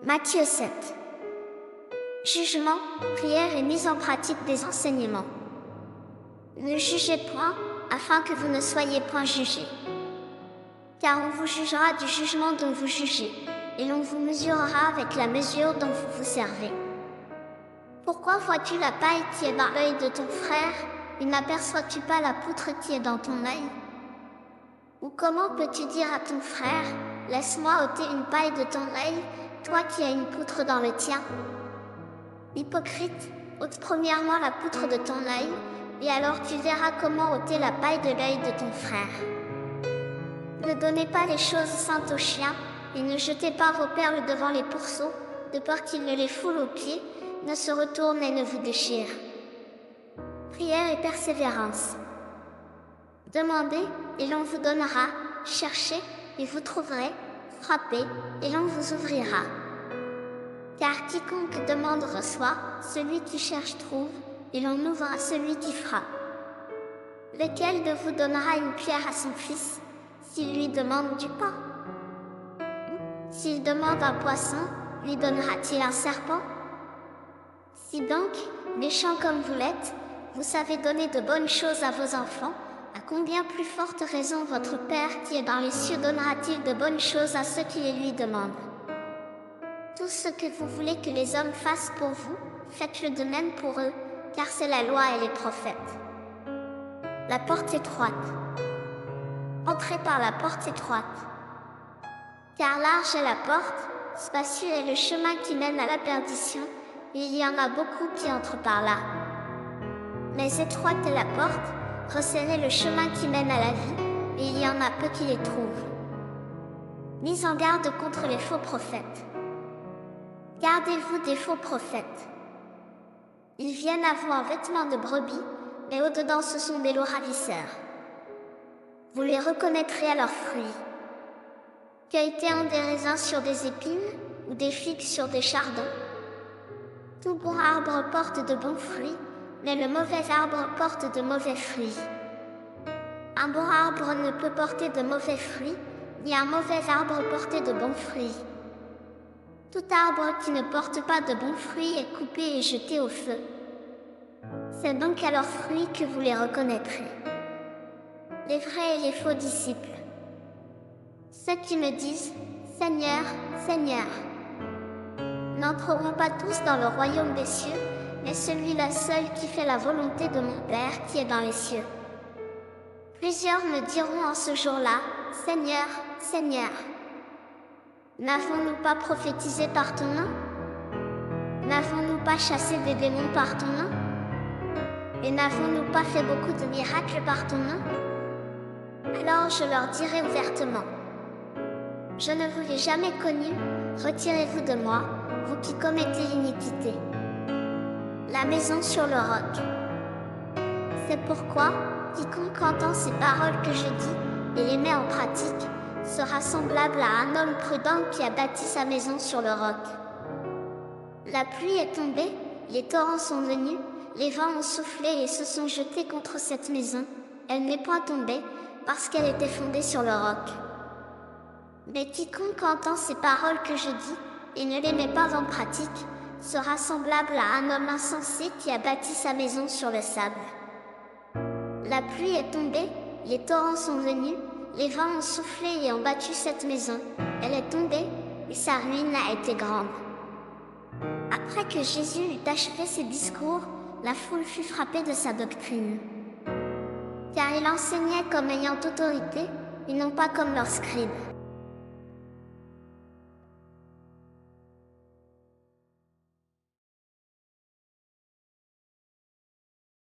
Matthieu 7. Jugement, prière et mise en pratique des enseignements. Ne jugez point, afin que vous ne soyez point jugés. Car on vous jugera du jugement dont vous jugez, et l'on vous mesurera avec la mesure dont vous vous servez. Pourquoi vois-tu la paille qui est dans l'œil de ton frère, et n'aperçois-tu pas la poutre qui est dans ton œil? Ou comment peux-tu dire à ton frère, laisse-moi ôter une paille de ton œil, toi qui as une poutre dans le tien? Hypocrite, ôte premièrement la poutre de ton œil, et alors tu verras comment ôter la paille de l'œil de ton frère. Ne donnez pas les choses saintes aux chiens, et ne jetez pas vos perles devant les pourceaux, de peur qu'ils ne les foulent aux pieds, ne se retournent et ne vous déchirent. Prière et persévérance. Demandez, et l'on vous donnera, cherchez, et vous trouverez, frappez, et l'on vous ouvrira. Car quiconque demande reçoit, celui qui cherche trouve, et l'on ouvre à celui qui frappe. Lequel de vous donnera une pierre à son fils, s'il lui demande du pain? S'il demande un poisson, lui donnera-t-il un serpent? Si donc, méchants comme vous l'êtes, vous savez donner de bonnes choses à vos enfants, à combien plus forte raison votre Père qui est dans les cieux donnera-t-il de bonnes choses à ceux qui les lui demandent? Tout ce que vous voulez que les hommes fassent pour vous, faites-le de même pour eux, car c'est la loi et les prophètes. La porte étroite. Entrez par la porte étroite. Car large est la porte, spacieux est le chemin qui mène à la perdition, et il y en a beaucoup qui entrent par là. Mais étroite est la porte, resserré le chemin qui mène à la vie, et il y en a peu qui les trouvent. Mise en garde contre les faux prophètes. Gardez-vous des faux prophètes. Ils viennent à vous en vêtements de brebis, mais au-dedans ce sont des lots ravisseurs. Vous les reconnaîtrez à leurs fruits. Cueillez-on des raisins sur des épines, ou des figues sur des chardons? Tout bon arbre porte de bons fruits, mais le mauvais arbre porte de mauvais fruits. Un bon arbre ne peut porter de mauvais fruits, ni un mauvais arbre porter de bons fruits. Tout arbre qui ne porte pas de bons fruits est coupé et jeté au feu. C'est donc à leurs fruits que vous les reconnaîtrez. Les vrais et les faux disciples. Ceux qui me disent « Seigneur, Seigneur », n'entreront pas tous dans le royaume des cieux, mais celui-là seul qui fait la volonté de mon Père qui est dans les cieux. Plusieurs me diront en ce jour-là, « Seigneur, Seigneur ». N'avons-nous pas prophétisé par ton nom? N'avons-nous pas chassé des démons par ton nom? Et n'avons-nous pas fait beaucoup de miracles par ton nom? Alors je leur dirai ouvertement, je ne vous ai jamais connu, retirez-vous de moi, vous qui commettez l'iniquité. La maison sur le roc. C'est pourquoi, quiconque entend ces paroles que je dis et les met en pratique, sera semblable à un homme prudent qui a bâti sa maison sur le roc. La pluie est tombée, les torrents sont venus, les vents ont soufflé et se sont jetés contre cette maison. Elle n'est point tombée, parce qu'elle était fondée sur le roc. Mais quiconque entend ces paroles que je dis, et ne les met pas en pratique, sera semblable à un homme insensé qui a bâti sa maison sur le sable. La pluie est tombée, les torrents sont venus, les vents ont soufflé et ont battu cette maison. Elle est tombée, et sa ruine a été grande. Après que Jésus eut achevé ses discours, la foule fut frappée de sa doctrine. Car il enseignait comme ayant autorité, et non pas comme leurs scribes.